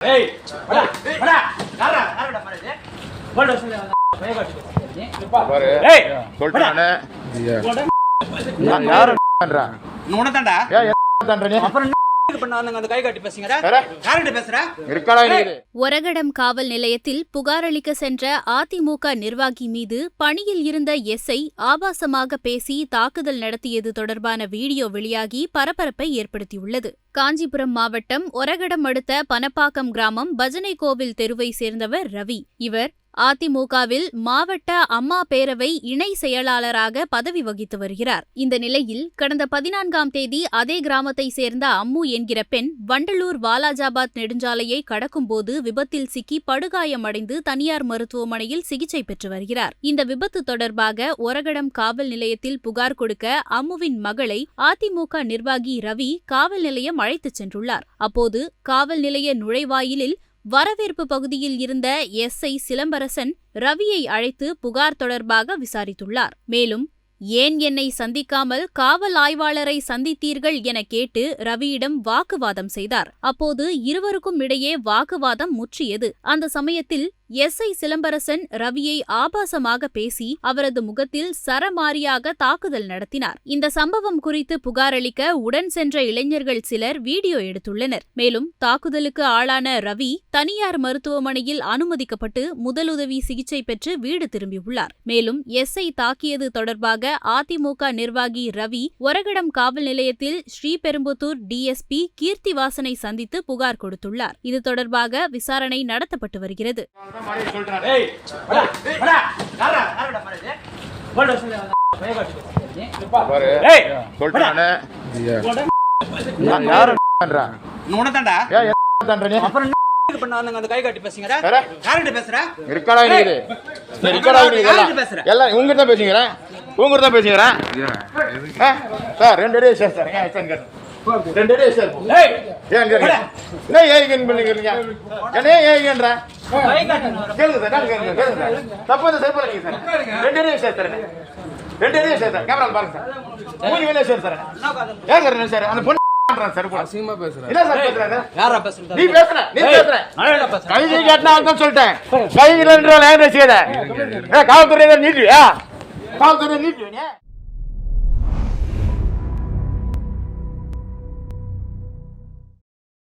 ஏய் வாடா வாடா யாரா யாரடா மாரே போடா சொல்லு பைய காட்டி பாரு ஏய் சொல்றானே யார பண்றா உனதான்டா ஏய் பண்றா நீ அப்புறம் பண்ணாங்க அந்த கை காட்டி பேசுங்கடா யாரட்ட பேசுற இருக்கடா இது ஒரகடம் காவல் நிலையத்தில் புகார் அளிக்க சென்ற அதிமுக நிர்வாகி மீது பணியில் இருந்த எஸ்ஐ ஆபாசமாக பேசி தாக்குதல் நடத்தியது தொடர்பான வீடியோ வெளியாகி பரபரப்பை ஏற்படுத்தியுள்ளது. காஞ்சிபுரம் மாவட்டம் ஒரகடம் அடுத்த பனப்பாக்கம் கிராமம் பஜனை கோவில் தெருவை சேர்ந்தவர் ரவி. இவர் அதிமுகவில் மாவட்ட அம்மா பேரவை இணை செயலாளராக பதவி வகித்து வருகிறார். இந்த நிலையில் கடந்த 14ஆம் தேதி அதே கிராமத்தை சேர்ந்த அம்மு என்கிற பெண் வண்டலூர் வாலாஜாபாத் நெடுஞ்சாலையை கடக்கும்போது விபத்தில் சிக்கி படுகாயமடைந்து தனியார் மருத்துவமனையில் சிகிச்சை பெற்று வருகிறார். இந்த விபத்து தொடர்பாக ஒரகடம் காவல் நிலையத்தில் புகார் கொடுக்க அம்முவின் மகளை அதிமுக நிர்வாகி ரவி காவல் நிலையம் அழைத்துச் சென்றுள்ளார். அப்போது காவல் நிலைய நுழைவாயிலில் வரவேற்பு பகுதியில் இருந்த எஸ்ஐ சிலம்பரசன் ரவியை அழைத்து புகார் தொடர்பாக விசாரித்துள்ளார். மேலும் ஏன் என்னை சந்திக்காமல் காவல் ஆய்வாளரை சந்தித்தீர்கள் என கேட்டு ரவியிடம் வாக்குவாதம் செய்தார். அப்போது இருவருக்கும் இடையே வாக்குவாதம் முற்றியது. அந்த சமயத்தில் எஸ்ஐ சிலம்பரசன் ரவியை ஆபாசமாக பேசி அவரது முகத்தில் சரமாரியாக தாக்குதல் நடத்தினார். இந்த சம்பவம் குறித்து புகார் அளிக்க உடன் சென்ற இளைஞர்கள் சிலர் வீடியோ எடுத்துள்ளனர். மேலும் தாக்குதலுக்கு ஆளான ரவி தனியார் மருத்துவமனையில் அனுமதிக்கப்பட்டு முதலுதவி சிகிச்சை பெற்று வீடு திரும்பியுள்ளார். மேலும் எஸ்ஐ தாக்கியது தொடர்பாக அதிமுக நிர்வாகி ரவி ஒரகடம் காவல் நிலையத்தில் ஸ்ரீபெரும்புத்தூர் டிஎஸ்பி கீர்த்திவாசனை சந்தித்து புகார் கொடுத்துள்ளார். இது தொடர்பாக விசாரணை நடத்தப்பட்டு வருகிறது. ஏய் வாடா வாடா யாரா யாரடா மாரே போடா சொல்லு பைய காட்டி பாரு ஏய் சொல்றானே யார பண்றா உனதான்டா ஏய் பண்றா நீ அப்புறம் பண்ணாங்க அந்த கை காட்டி பேசுங்கடா யாரட்ட பேசுற இருக்கடா இது இருக்கடா இது எல்லாம் உங்க கிட்ட பேசுங்கடா உங்க கிட்ட பேசுங்கடா சார் ரெண்டு டே சார் ஏன் ரெண்டு டே சார் ஏய் ஏங்க ஏய் ஏய் பண்ணீங்க என்ன ஏய்ங்கன்ற கேளுங்க சார் கேளுங்க தப்பு சரி பண்ணுங்க சார் ரெண்டு டே சார் ரெண்டு டே சார் கேமரா பாருங்க சார் மூணு வேளை சார் ஏங்க சார் அந்த பொண்ணு சார் அசிங்கமா பேசுறேன் என்ன சார் பேசுறாங்க யாரா பேசுறீங்க நீ பேசுற நான் பேசுறேன் கை கேட்டா அதான் சொல்லிட்டேன் கை இல்லன்ற லேங்கேஜ் செய்யல காவல்துறை நீட்டுவியா காவல்துறை நீட்டுவியா